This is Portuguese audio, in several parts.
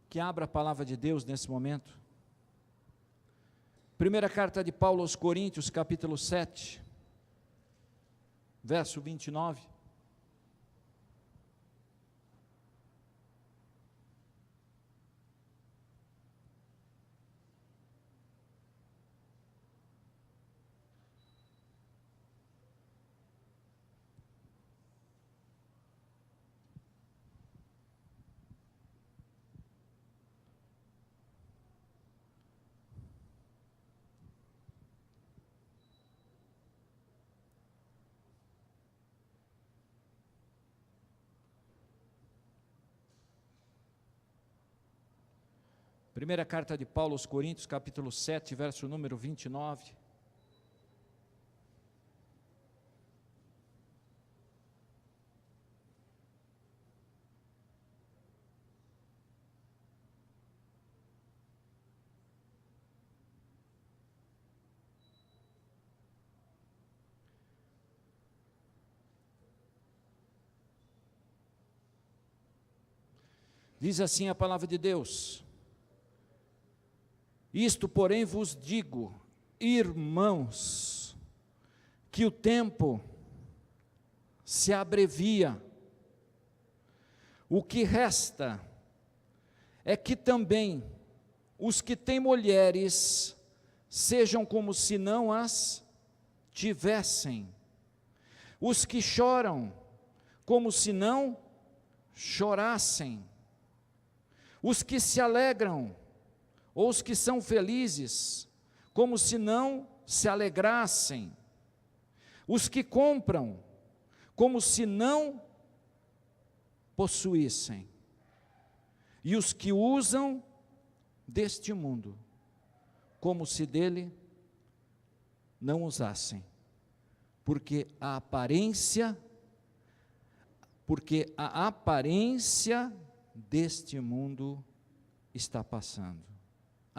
que abra a palavra de Deus nesse momento. Primeira carta de Paulo aos Coríntios, capítulo 7, verso 29. Primeira carta de Paulo aos Coríntios, capítulo 7, verso número 29. Diz assim a palavra de Deus: isto, porém, vos digo, irmãos, que o tempo se abrevia. O que resta é que também os que têm mulheres sejam como se não as tivessem, os que choram como se não chorassem, os que se alegram ou os que são felizes, como se não se alegrassem, os que compram, como se não possuíssem, e os que usam deste mundo, como se dele não usassem, porque a aparência deste mundo está passando.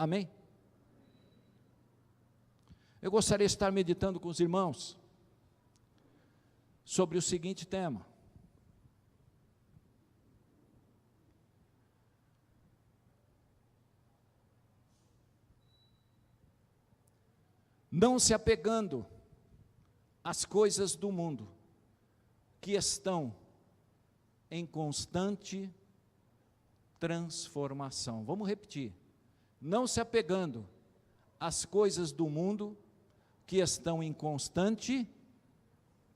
Amém? Eu gostaria de estar meditando com os irmãos sobre o seguinte tema: não se apegando às coisas do mundo, que estão em constante transformação. Vamos repetir: não se apegando às coisas do mundo, que estão em constante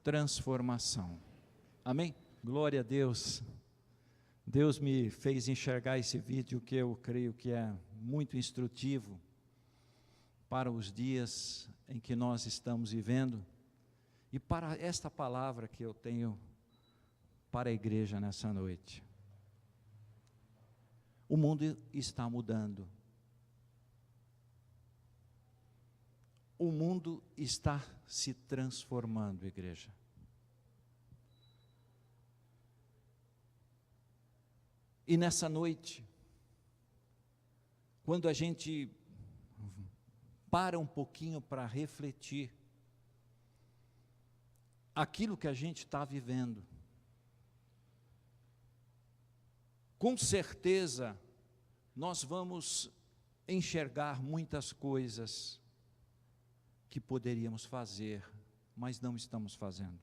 transformação. Amém? Glória a Deus. Deus me fez enxergar esse vídeo, que eu creio que é muito instrutivo para os dias em que nós estamos vivendo e para esta palavra que eu tenho para a igreja nessa noite. O mundo está mudando. O mundo está se transformando, igreja. E nessa noite, quando a gente para um pouquinho para refletir aquilo que a gente está vivendo, com certeza nós vamos enxergar muitas coisas que poderíamos fazer, mas não estamos fazendo.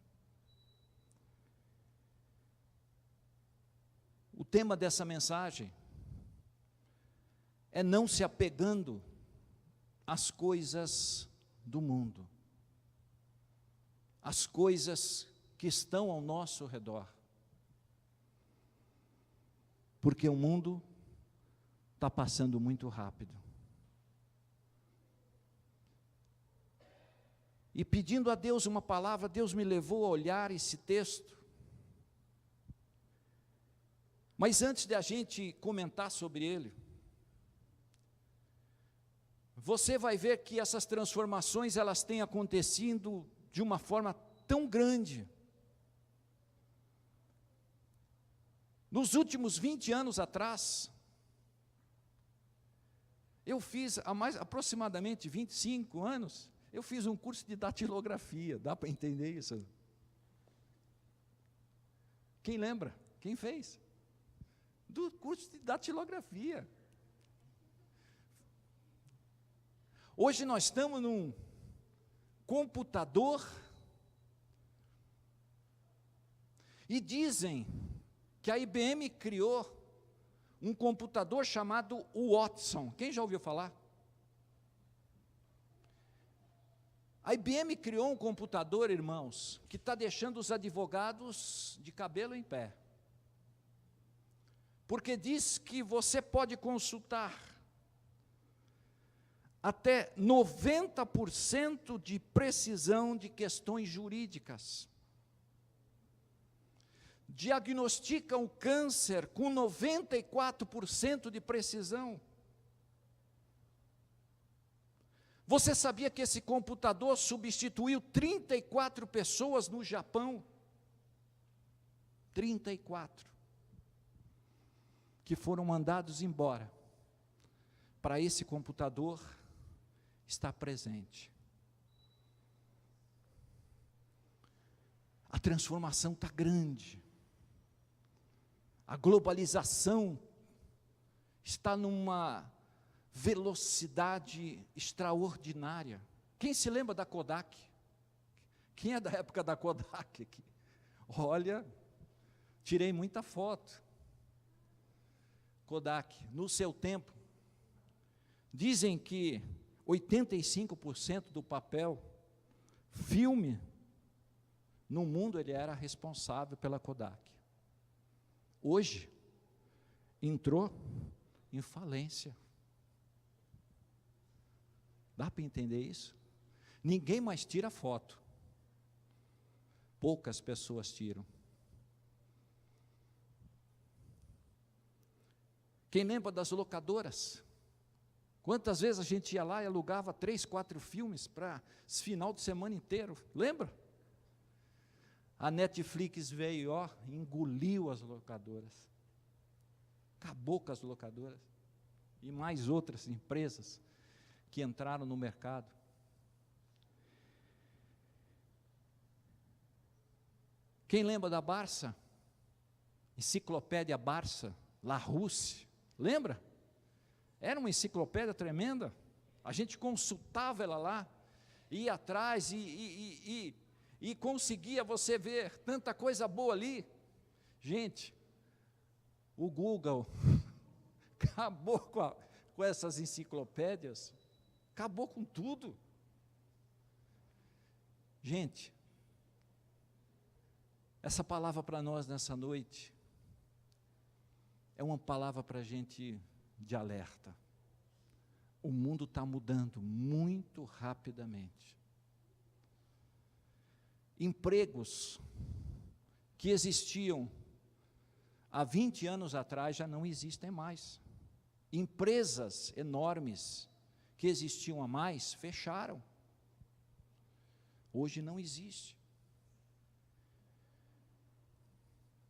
O tema dessa mensagem é não se apegando às coisas do mundo, às coisas que estão ao nosso redor, porque o mundo está passando muito rápido. E pedindo a Deus uma palavra, Deus me levou a olhar esse texto. Mas antes de a gente comentar sobre ele, você vai ver que essas transformações, elas têm acontecido de uma forma tão grande. Nos últimos 20 anos atrás, eu fiz, há aproximadamente 25 anos, eu fiz um curso de datilografia. Dá para entender isso? Quem lembra? Quem fez? Do curso de datilografia. Hoje nós estamos num computador e dizem que a IBM criou um computador chamado Watson. Quem já ouviu falar? A IBM criou um computador, irmãos, que está deixando os advogados de cabelo em pé. Porque diz que você pode consultar até 90% de precisão de questões jurídicas. Diagnosticam o câncer com 94% de precisão. Você sabia que esse computador substituiu 34 pessoas no Japão? 34. Que foram mandados embora para esse computador estar presente. A transformação está grande. A globalização está numa velocidade extraordinária. Quem se lembra da Kodak? Quem é da época da Kodak aqui? Olha, tirei muita foto. Kodak, no seu tempo, dizem que 85% do papel filme no mundo ele era responsável pela Kodak. Hoje, entrou em falência. Dá para entender isso? Ninguém mais tira foto. Poucas pessoas tiram. Quem lembra das locadoras? Quantas vezes a gente ia lá e alugava 3, 4 filmes para esse final de semana inteiro? Lembra? A Netflix veio, ó, engoliu as locadoras. Acabou com as locadoras. E mais outras empresas que entraram no mercado. Quem lembra da Barça? Enciclopédia Barça, Larousse, lembra? Era uma enciclopédia tremenda, a gente consultava ela lá, ia atrás e conseguia você ver tanta coisa boa ali. Gente, o Google acabou com essas enciclopédias, acabou com tudo. Gente, essa palavra para nós nessa noite é uma palavra para a gente de alerta. O mundo está mudando muito rapidamente. Empregos que existiam há 20 anos atrás já não existem mais. Empresas enormes que existiam há mais, fecharam. Hoje não existe.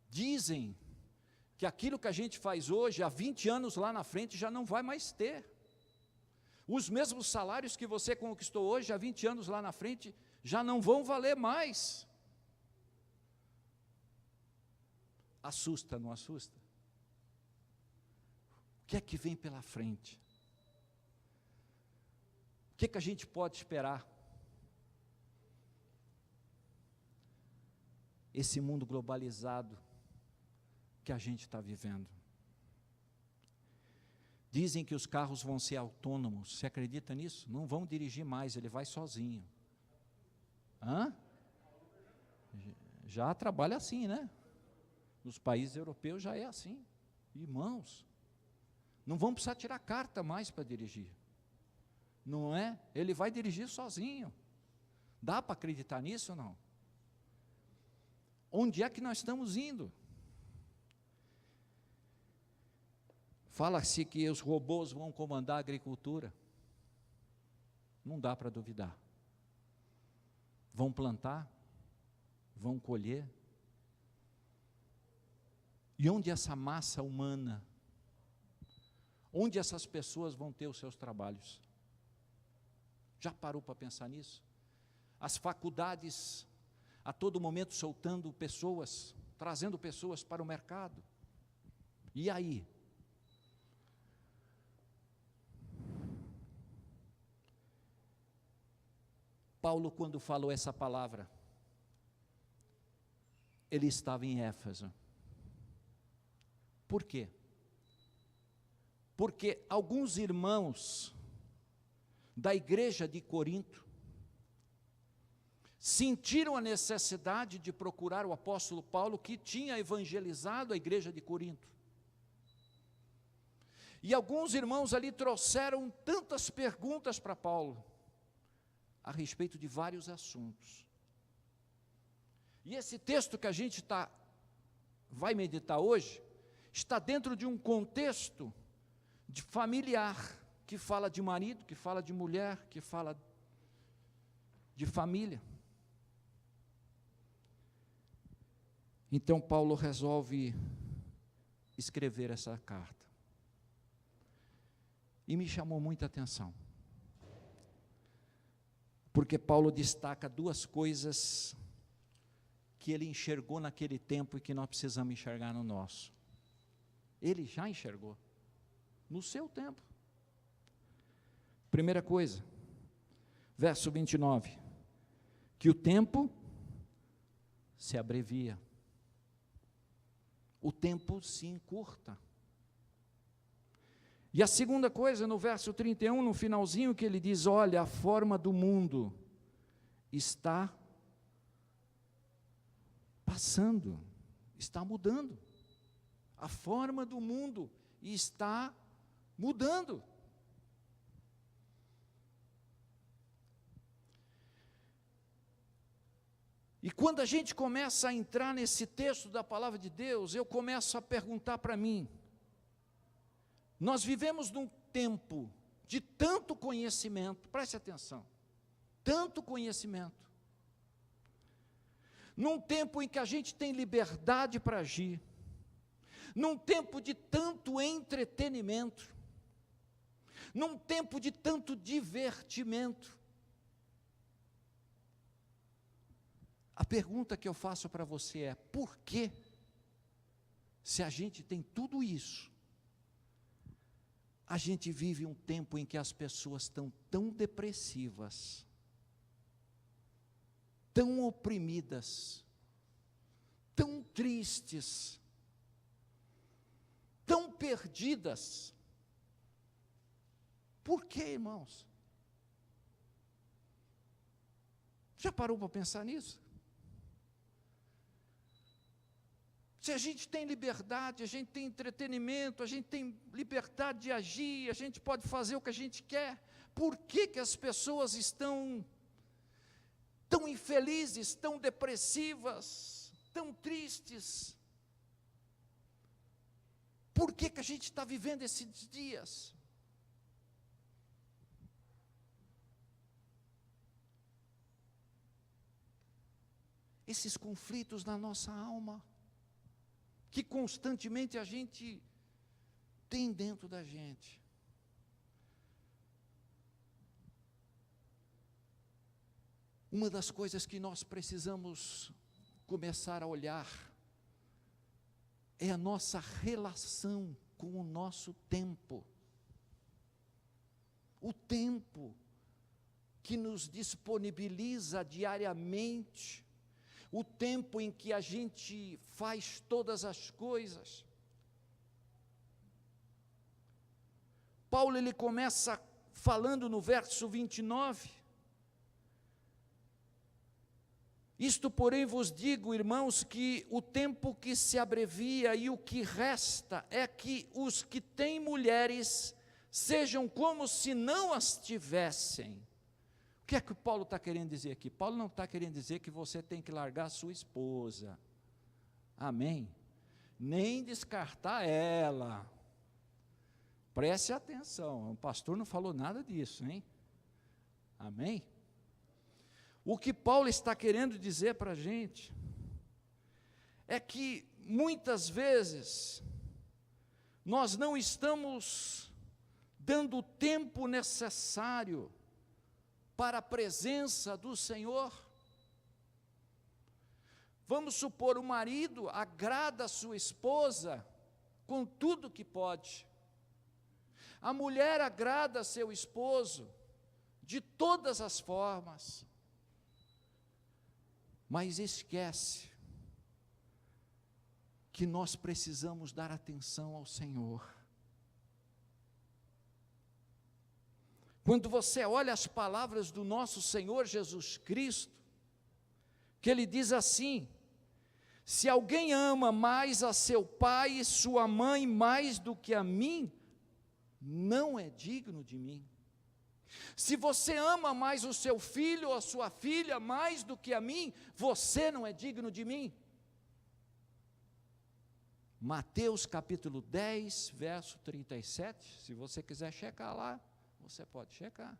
Dizem que aquilo que a gente faz hoje, há 20 anos lá na frente, já não vai mais ter. Os mesmos salários que você conquistou hoje, há 20 anos lá na frente, já não vão valer mais. Assusta, não assusta? O que é que vem pela frente? O que é que a gente pode esperar? Esse mundo globalizado que a gente está vivendo. Dizem que os carros vão ser autônomos. Você acredita nisso? Não vão dirigir mais, ele vai sozinho. Hã? Já trabalha assim, né? Nos países europeus já é assim. Irmãos, não vão precisar tirar carta mais para dirigir. Não é? Ele vai dirigir sozinho. Dá para acreditar nisso ou não? Onde é que nós estamos indo? Fala-se que os robôs vão comandar a agricultura. Não dá para duvidar. Vão plantar, vão colher. E onde essa massa humana, onde essas pessoas vão ter os seus trabalhos? Já parou para pensar nisso? As faculdades, a todo momento soltando pessoas, trazendo pessoas para o mercado. E aí? Paulo, quando falou essa palavra, ele estava em Éfeso. Por quê? Porque alguns irmãos da igreja de Corinto sentiram a necessidade de procurar o apóstolo Paulo, que tinha evangelizado a igreja de Corinto. E alguns irmãos ali trouxeram tantas perguntas para Paulo, a respeito de vários assuntos. E esse texto que a gente vai meditar hoje, está dentro de um contexto de familiar, que fala de marido, que fala de mulher, que fala de família. Então Paulo resolve escrever essa carta. E me chamou muita atenção, porque Paulo destaca duas coisas que ele enxergou naquele tempo e que nós precisamos enxergar no nosso. Ele já enxergou, no seu tempo. Primeira coisa, verso 29, que o tempo se abrevia, o tempo se encurta. E a segunda coisa, no verso 31, no finalzinho, que ele diz: olha, a forma do mundo está passando, está mudando. A forma do mundo está mudando. E quando a gente começa a entrar nesse texto da palavra de Deus, eu começo a perguntar para mim: nós vivemos num tempo de tanto conhecimento, preste atenção, tanto conhecimento, num tempo em que a gente tem liberdade para agir, num tempo de tanto entretenimento, num tempo de tanto divertimento. A pergunta que eu faço para você é: por que, se a gente tem tudo isso, a gente vive um tempo em que as pessoas estão tão depressivas, tão oprimidas, tão tristes, tão perdidas? Por quê, irmãos? Já parou para pensar nisso? Se a gente tem liberdade, a gente tem entretenimento, a gente tem liberdade de agir, a gente pode fazer o que a gente quer, por que que as pessoas estão tão infelizes, tão depressivas, tão tristes? Por que que a gente está vivendo esses dias? Esses conflitos na nossa alma, que constantemente a gente tem dentro da gente. Uma das coisas que nós precisamos começar a olhar é a nossa relação com o nosso tempo. O tempo que nos disponibiliza diariamente, o tempo em que a gente faz todas as coisas. Paulo, ele começa falando no verso 29, isto, porém, vos digo, irmãos, que o tempo que se abrevia e o que resta é que os que têm mulheres sejam como se não as tivessem. O que é que o Paulo está querendo dizer aqui? Paulo não está querendo dizer que você tem que largar a sua esposa, amém? Nem descartar ela. Preste atenção, o pastor não falou nada disso, hein? Amém? O que Paulo está querendo dizer para a gente é que muitas vezes nós não estamos dando o tempo necessário para a presença do Senhor. Vamos supor, o marido agrada a sua esposa com tudo que pode. A mulher agrada a seu esposo de todas as formas. mas esquece que nós precisamos dar atenção ao Senhor. Quando você olha as palavras do nosso Senhor Jesus Cristo, que Ele diz assim: se alguém ama mais a seu pai e sua mãe mais do que a mim, não é digno de mim. Se você ama mais o seu filho ou a sua filha mais do que a mim, você não é digno de mim. Mateus capítulo 10, verso 37, se você quiser checar lá, você pode checar.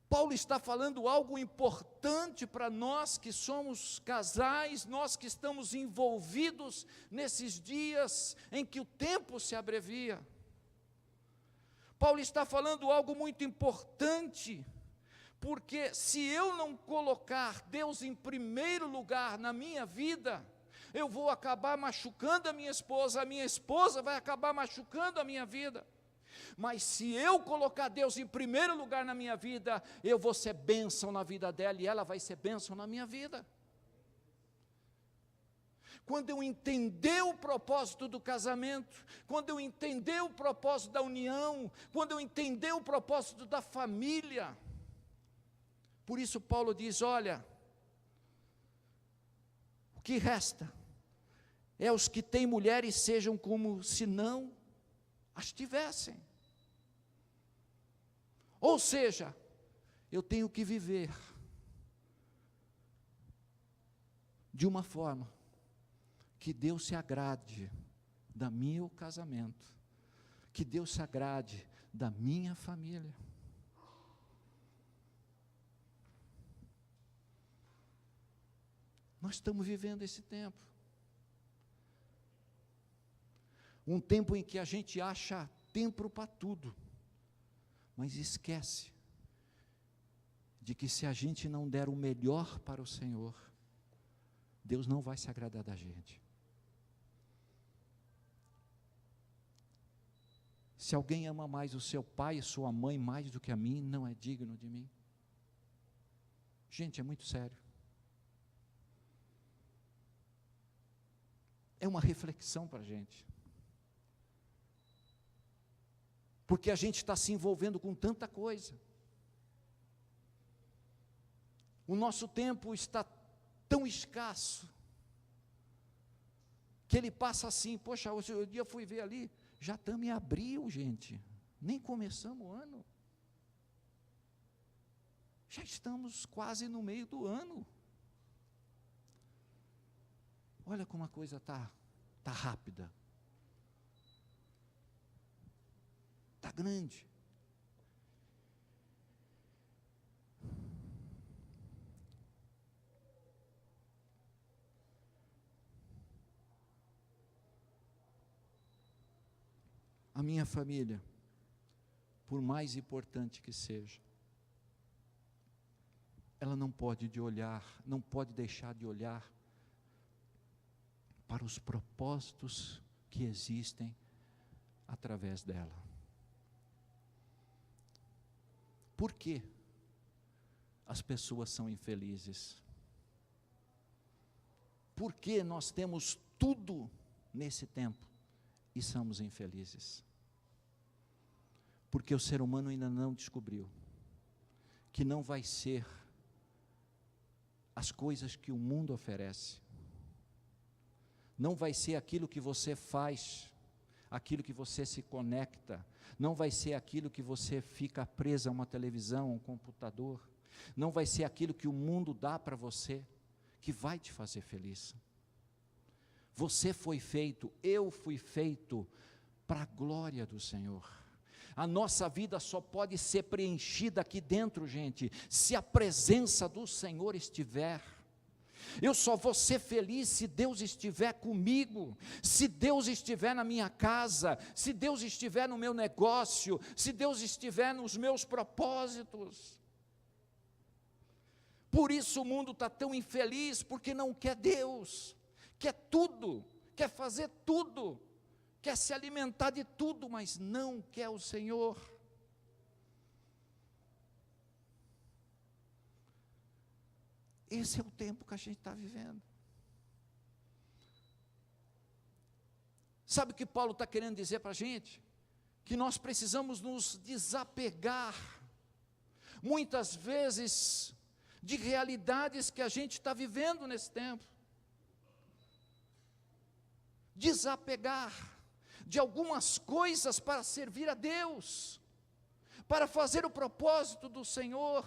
Paulo está falando algo importante para nós que somos casais, nós que estamos envolvidos nesses dias em que o tempo se abrevia. Paulo está falando algo muito importante, porque se eu não colocar Deus em primeiro lugar na minha vida, eu vou acabar machucando a minha esposa vai acabar machucando a minha vida. Mas se eu colocar Deus em primeiro lugar na minha vida, eu vou ser bênção na vida dela e ela vai ser bênção na minha vida. Quando eu entender o propósito do casamento, quando eu entender o propósito da união, quando eu entender o propósito da família, por isso Paulo diz: olha, o que resta é os que têm mulheres sejam como se não as tivessem. Ou seja, eu tenho que viver de uma forma que Deus se agrade da meu casamento, que Deus se agrade da minha família. Nós estamos vivendo esse tempo. Um tempo em que a gente acha tempo para tudo, mas esquece de que se a gente não der o melhor para o Senhor, Deus não vai se agradar da gente. Se alguém ama mais o seu pai e sua mãe mais do que a mim, não é digno de mim. Gente, é muito sério. É uma reflexão para a gente. Porque a gente está se envolvendo com tanta coisa. O nosso tempo está tão escasso, que ele passa assim: poxa, hoje o dia eu fui ver ali, já estamos em abril, gente, nem começamos o ano, já estamos quase no meio do ano. Olha como a coisa está rápida, está grande. A minha família, por mais importante que seja, ela não pode deixar de olhar para os propósitos que existem através dela. Por que as pessoas são infelizes? Por que nós temos tudo nesse tempo e somos infelizes? Porque o ser humano ainda não descobriu que não vai ser as coisas que o mundo oferece, não vai ser aquilo que você faz, aquilo que você se conecta, não vai ser aquilo que você fica preso a uma televisão, a um computador, não vai ser aquilo que o mundo dá para você, que vai te fazer feliz. Você foi feito, eu fui feito para a glória do Senhor. A nossa vida só pode ser preenchida aqui dentro, gente, se a presença do Senhor estiver. Eu só vou ser feliz se Deus estiver comigo, se Deus estiver na minha casa, se Deus estiver no meu negócio, se Deus estiver nos meus propósitos. Por isso o mundo está tão infeliz, porque não quer Deus, quer tudo, quer fazer tudo, quer se alimentar de tudo, mas não quer o Senhor. Esse é o tempo que a gente está vivendo. Sabe o que Paulo está querendo dizer para a gente? Que nós precisamos nos desapegar, muitas vezes, de realidades que a gente está vivendo nesse tempo. Desapegar de algumas coisas para servir a Deus, para fazer o propósito do Senhor,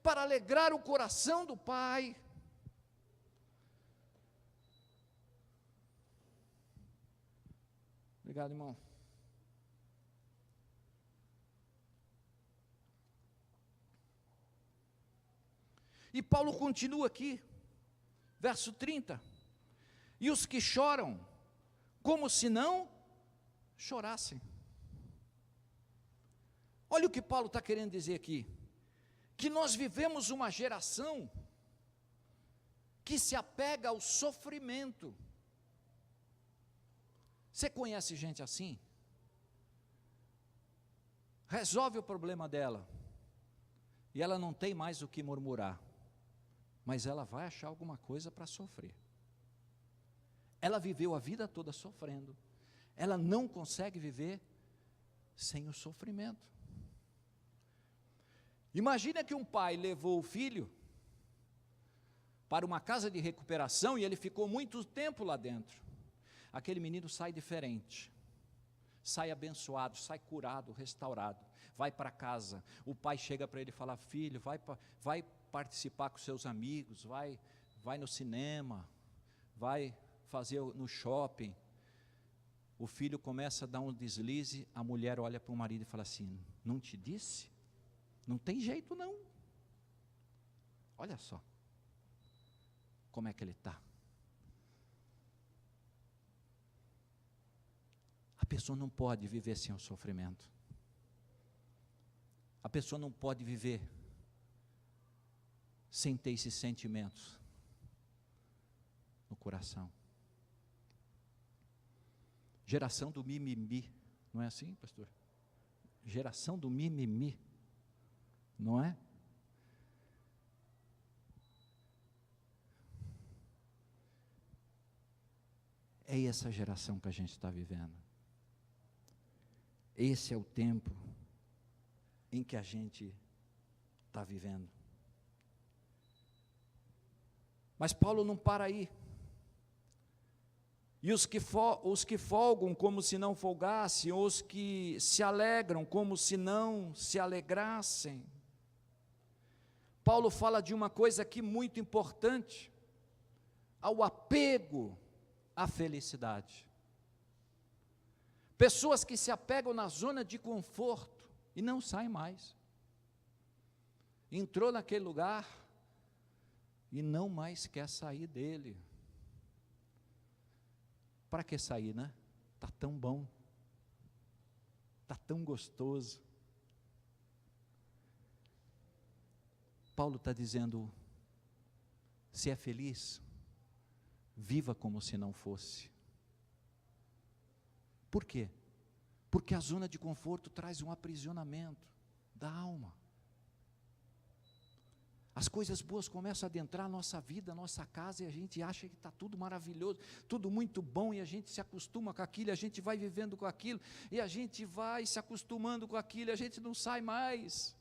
para alegrar o coração do Pai. Obrigado, irmão. E Paulo continua aqui, verso 30. E os que choram, como se não chorassem. Olha o que Paulo está querendo dizer aqui. Que nós vivemos uma geração que se apega ao sofrimento. Você conhece gente assim? Resolve o problema dela, e ela não tem mais o que murmurar, mas ela vai achar alguma coisa para sofrer. Ela viveu a vida toda sofrendo, ela não consegue viver sem o sofrimento. Imagina que um pai levou o filho para uma casa de recuperação e ele ficou muito tempo lá dentro. Aquele menino sai diferente, sai abençoado, sai curado, restaurado, vai para casa. O pai chega para ele e fala: filho, vai participar com seus amigos, vai no cinema, vai fazer no shopping. O filho começa a dar um deslize, a mulher olha para o marido e fala assim: não te disse? Não tem jeito não. Olha só como é que ele está. A pessoa não pode viver sem o sofrimento. A pessoa não pode viver sem ter esses sentimentos no coração. Geração do mimimi, não é assim, pastor? Geração do mimimi, não é? É essa geração que a gente está vivendo. Esse é o tempo em que a gente está vivendo. Mas Paulo não para aí. E os que folgam como se não folgassem, os que se alegram como se não se alegrassem. Paulo fala de uma coisa aqui muito importante, ao apego à felicidade. Pessoas que se apegam na zona de conforto e não saem mais. Entrou naquele lugar e não mais quer sair dele. Para que sair, né? Está tão bom, está tão gostoso. Paulo está dizendo: se é feliz, viva como se não fosse. Por quê? Porque a zona de conforto traz um aprisionamento da alma. As coisas boas começam a adentrar a nossa vida, a nossa casa, e a gente acha que está tudo maravilhoso, tudo muito bom, e a gente se acostuma com aquilo, e a gente vai vivendo com aquilo, e a gente vai se acostumando com aquilo, e a gente não sai mais.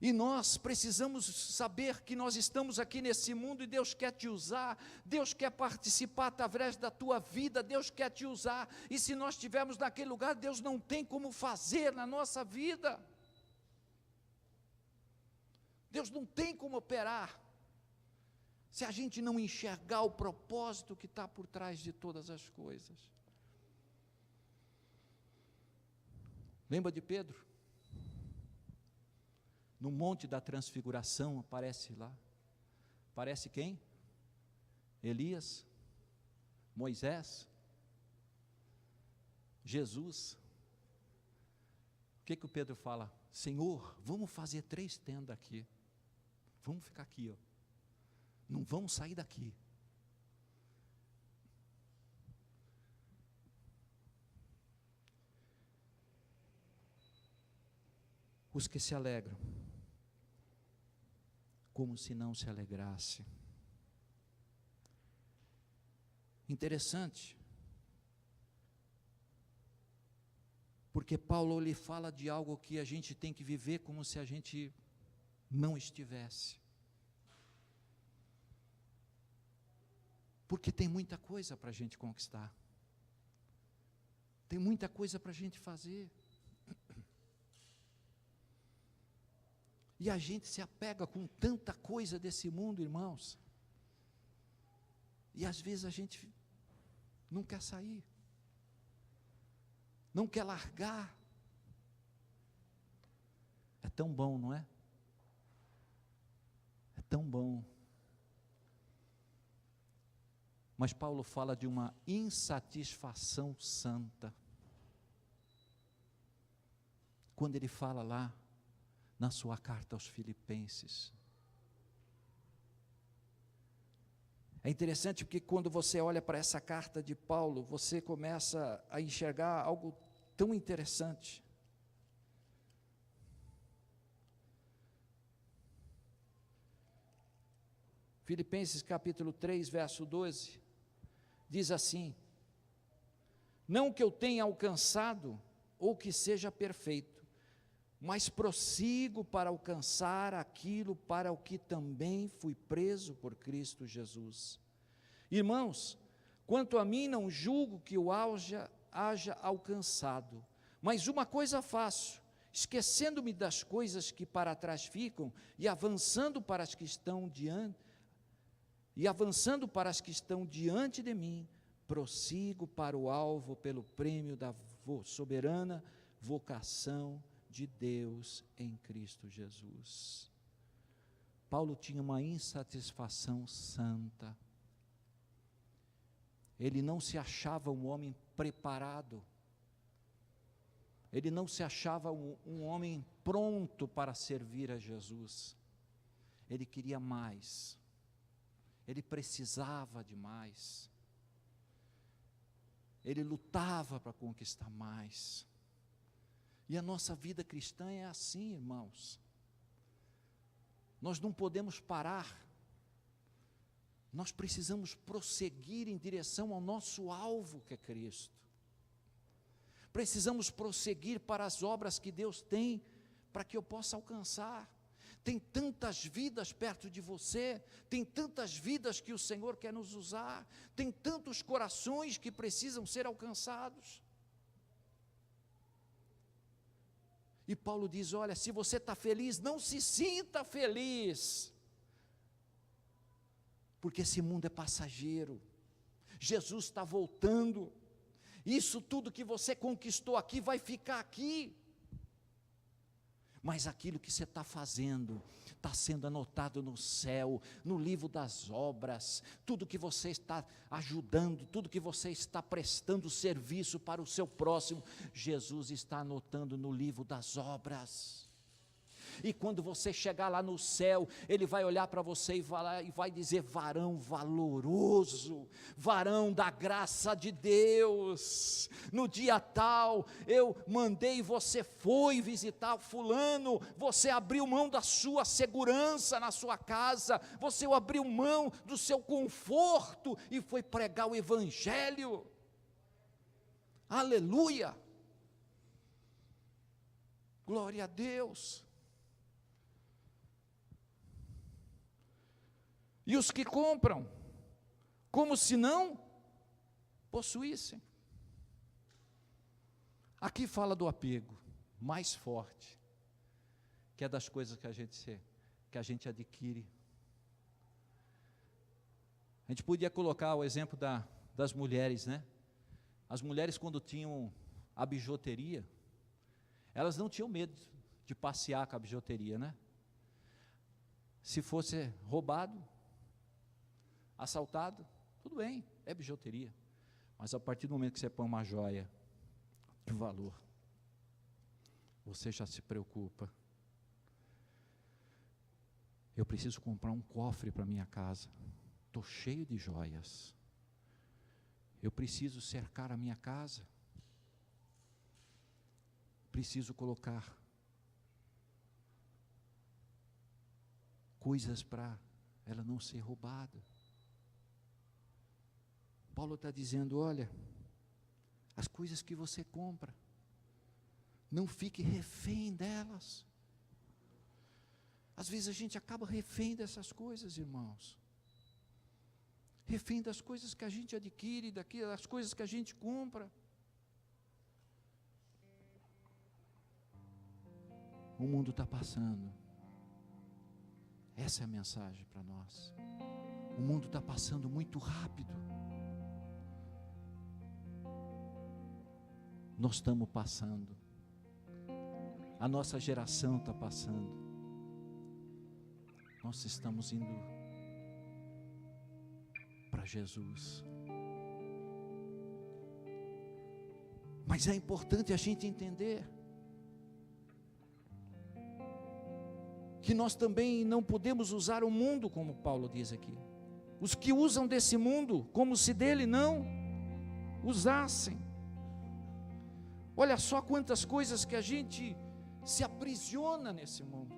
E nós precisamos saber que nós estamos aqui nesse mundo e Deus quer te usar, Deus quer participar através da tua vida, Deus quer te usar, e se nós estivermos naquele lugar, Deus não tem como fazer na nossa vida. Deus não tem como operar, se a gente não enxergar o propósito que está por trás de todas as coisas. Lembra de Pedro? No Monte da Transfiguração aparece lá. Aparece quem? Elias, Moisés, Jesus. O que o Pedro fala? Senhor, vamos fazer 3 tendas aqui. Vamos ficar aqui, ó. Não vamos sair daqui. Os que se alegram como se não se alegrasse. Interessante, porque Paulo lhe fala de algo que a gente tem que viver como se a gente não estivesse. Porque tem muita coisa para a gente conquistar, tem muita coisa para a gente fazer, e a gente se apega com tanta coisa desse mundo, irmãos, e às vezes a gente não quer sair, não quer largar. É tão bom, não é? É tão bom. Mas Paulo fala de uma insatisfação santa, quando ele fala lá na sua carta aos Filipenses. É interessante porque quando você olha para essa carta de Paulo, você começa a enxergar algo tão interessante. Filipenses capítulo 3, verso 12, diz assim: não que eu tenha alcançado ou que seja perfeito, mas prossigo para alcançar aquilo para o que também fui preso por Cristo Jesus. Irmãos, quanto a mim não julgo que o haja alcançado, mas uma coisa faço, esquecendo-me das coisas que para trás ficam e avançando para as que estão diante de mim, prossigo para o alvo pelo prêmio da soberana vocação de Deus em Cristo Jesus. Paulo tinha uma insatisfação santa. Ele não se achava um homem preparado. Ele não se achava um homem pronto para servir a Jesus. Ele queria mais. Ele precisava de mais. Ele lutava para conquistar mais. E a nossa vida cristã é assim, irmãos. Nós não podemos parar. Nós precisamos prosseguir em direção ao nosso alvo, que é Cristo. Precisamos prosseguir para as obras que Deus tem, para que eu possa alcançar. Tem tantas vidas perto de você, tem tantas vidas que o Senhor quer nos usar, tem tantos corações que precisam ser alcançados. E Paulo diz, olha, se você está feliz, não se sinta feliz, porque esse mundo é passageiro, Jesus está voltando, isso tudo que você conquistou aqui vai ficar aqui, mas aquilo que você está fazendo, está sendo anotado no céu, no livro das obras, tudo que você está ajudando, tudo que você está prestando serviço para o seu próximo, Jesus está anotando no livro das obras. E quando você chegar lá no céu, Ele vai olhar para você e vai dizer, varão valoroso, varão da graça de Deus, no dia tal, eu mandei e você foi visitar fulano, você abriu mão da sua segurança na sua casa, você abriu mão do seu conforto e foi pregar o Evangelho, aleluia, glória a Deus. E os que compram, como se não possuíssem. Aqui fala do apego mais forte, que é das coisas que a gente adquire. A gente podia colocar o exemplo das mulheres, né? As mulheres, quando tinham a bijuteria, elas não tinham medo de passear com a bijuteria, né? Se fosse roubado, assaltado, tudo bem, é bijuteria, mas a partir do momento que você põe uma joia de valor, você já se preocupa. Eu preciso comprar um cofre para minha casa, estou cheio de joias, eu preciso cercar a minha casa, preciso colocar coisas para ela não ser roubada. Paulo está dizendo, olha, as coisas que você compra, não fique refém delas. Às vezes a gente acaba refém dessas coisas, irmãos. Refém das coisas que a gente adquire, das coisas que a gente compra. O mundo está passando. Essa é a mensagem para nós. O mundo está passando muito rápido. Nós estamos passando. A nossa geração está passando. Nós estamos indo para Jesus. Mas é importante a gente entender que nós também não podemos usar o mundo, como Paulo diz aqui. Os que usam desse mundo, como se dele não usassem. Olha só quantas coisas que a gente se aprisiona nesse mundo.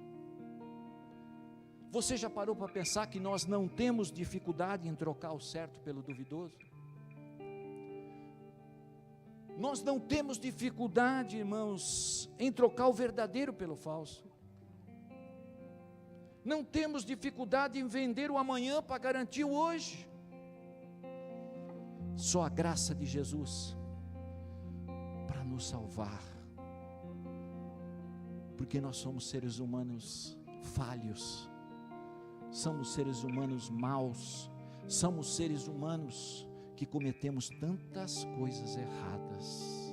Você já parou para pensar que nós não temos dificuldade em trocar o certo pelo duvidoso? Nós não temos dificuldade, irmãos, em trocar o verdadeiro pelo falso. Não temos dificuldade em vender o amanhã para garantir o hoje. Só a graça de Jesus para nos salvar. Porque nós somos seres humanos falhos. Somos seres humanos maus, somos seres humanos que cometemos tantas coisas erradas.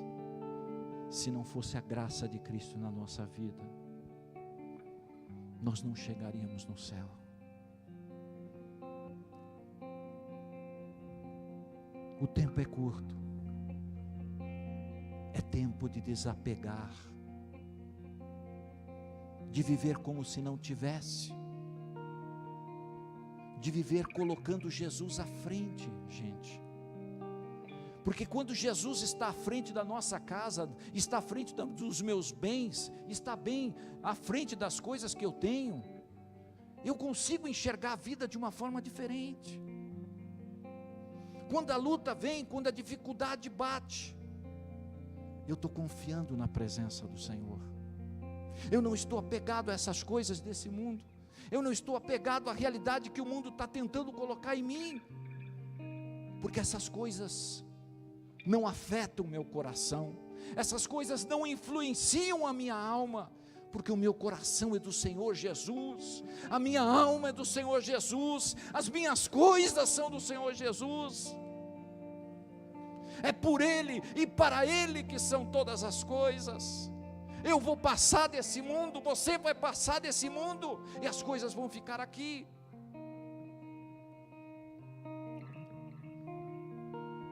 Se não fosse a graça de Cristo na nossa vida, nós não chegaríamos no céu. O tempo é curto, é tempo de desapegar, de viver como se não tivesse, de viver colocando Jesus à frente, gente. Porque quando Jesus está à frente da nossa casa, está à frente dos meus bens, está bem à frente das coisas que eu tenho, eu consigo enxergar a vida de uma forma diferente. Quando a luta vem, quando a dificuldade bate, eu estou confiando na presença do Senhor. Eu não estou apegado a essas coisas desse mundo. Eu não estou apegado à realidade que o mundo está tentando colocar em mim, porque essas coisas não afetam o meu coração, essas coisas não influenciam a minha alma, porque o meu coração é do Senhor Jesus, a minha alma é do Senhor Jesus, as minhas coisas são do Senhor Jesus, é por Ele e para Ele que são todas as coisas. Eu vou passar desse mundo, você vai passar desse mundo, e as coisas vão ficar aqui.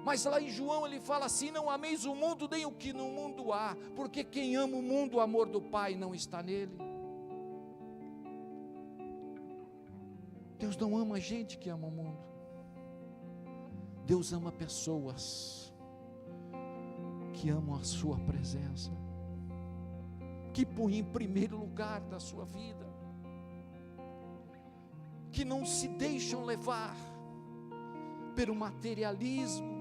Mas lá em João ele fala assim: não ameis o mundo nem o que no mundo há, porque quem ama o mundo, o amor do Pai não está nele. Deus não ama gente que ama o mundo. Deus ama pessoas que amam a sua presença, que põe em primeiro lugar da sua vida, que não se deixam levar pelo materialismo,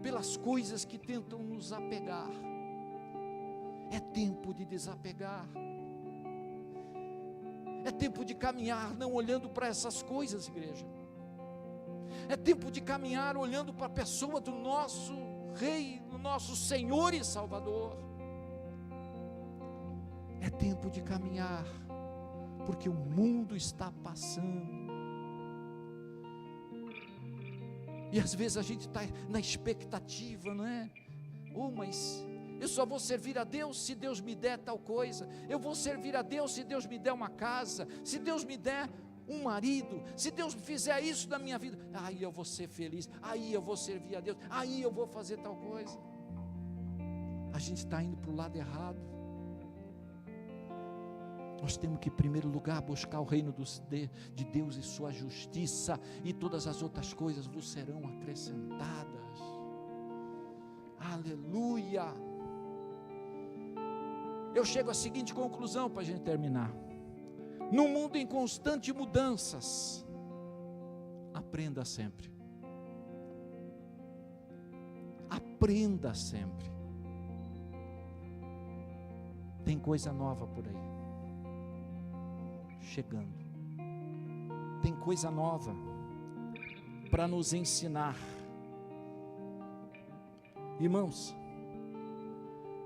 pelas coisas que tentam nos apegar. É tempo de desapegar, é tempo de caminhar não olhando para essas coisas, igreja. É tempo de caminhar olhando para a pessoa do nosso Rei, do nosso Senhor e Salvador. É tempo de caminhar, porque o mundo está passando. E às vezes a gente está na expectativa, não é? Mas eu só vou servir a Deus se Deus me der tal coisa. Eu vou servir a Deus se Deus me der uma casa, se Deus me der um marido, se Deus fizer isso na minha vida, aí eu vou ser feliz, aí eu vou servir a Deus, aí eu vou fazer tal coisa. A gente está indo para o lado errado. Nós temos que, em primeiro lugar, buscar o reino de Deus e sua justiça, e todas as outras coisas vos serão acrescentadas. Aleluia! Eu chego à seguinte conclusão para a gente terminar. num mundo em constante mudanças, aprenda sempre. Aprenda sempre. Tem coisa nova por aí, chegando. Tem coisa nova para nos ensinar. Irmãos,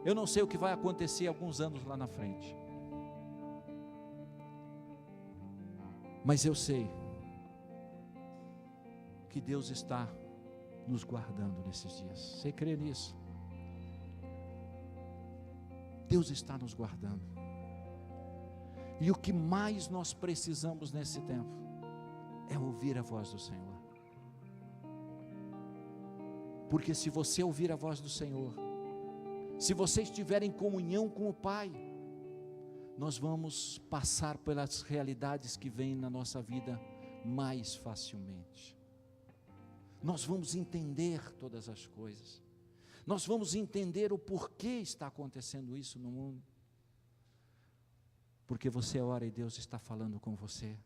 eu não sei o que vai acontecer alguns anos lá na frente, mas eu sei que Deus está nos guardando nesses dias. Você crê nisso? Deus está nos guardando. E o que mais nós precisamos nesse tempo é ouvir a voz do Senhor. Porque se você ouvir a voz do Senhor, se você estiver em comunhão com o Pai, nós vamos passar pelas realidades que vêm na nossa vida mais facilmente. Nós vamos entender todas as coisas. Nós vamos entender o porquê está acontecendo isso no mundo. Porque você ora e Deus está falando com você.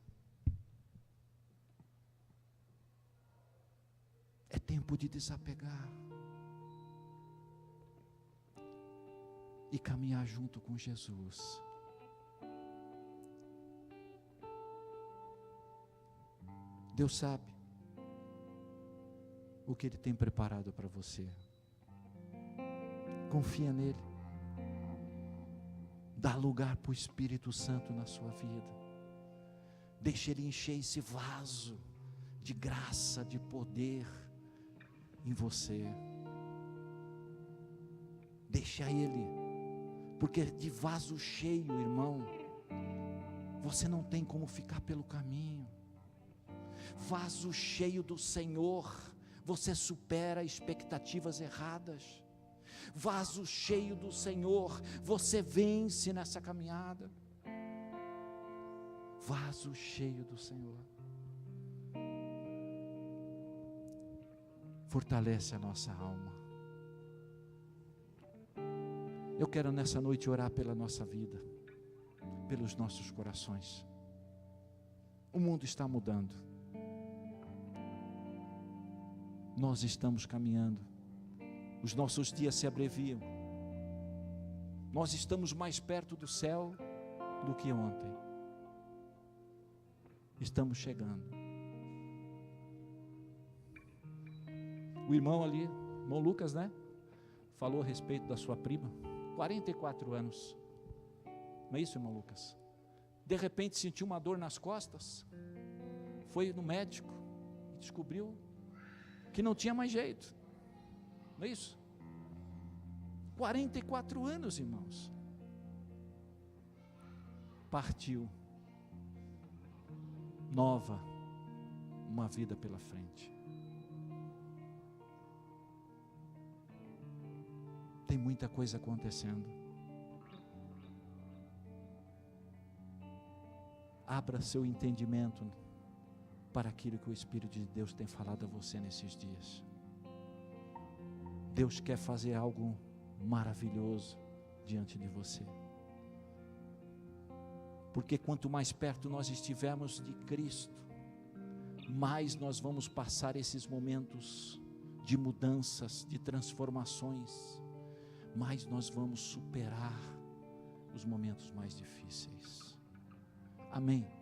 É tempo de desapegar e caminhar junto com Jesus. Deus sabe o que Ele tem preparado para você. Confia nele. Dá lugar para o Espírito Santo na sua vida. Deixa Ele encher esse vaso de graça, de poder em você. Deixa Ele, porque de vaso cheio, irmão, você não tem como ficar pelo caminho. Vaso cheio do Senhor, você supera expectativas erradas. Vaso cheio do Senhor, você vence nessa caminhada. Vaso cheio do Senhor. Fortalece a nossa alma. Eu quero nessa noite orar pela nossa vida, pelos nossos corações. O mundo está mudando. Nós estamos caminhando. Os nossos dias se abreviam. Nós estamos mais perto do céu do que ontem. Estamos chegando. O irmão ali, irmão Lucas, né? Falou a respeito da sua prima. 44 anos. Não é isso, irmão Lucas? De repente sentiu uma dor nas costas. Foi no médico e descobriu que não tinha mais jeito. Não é isso? 44 anos, irmãos. Partiu. Nova. Uma vida pela frente. Tem muita coisa acontecendo. Abra seu entendimento para aquilo que o Espírito de Deus tem falado a você nesses dias. Deus quer fazer algo maravilhoso diante de você. Porque quanto mais perto nós estivermos de Cristo, mais nós vamos passar esses momentos de mudanças, de transformações, mais nós vamos superar os momentos mais difíceis. Amém.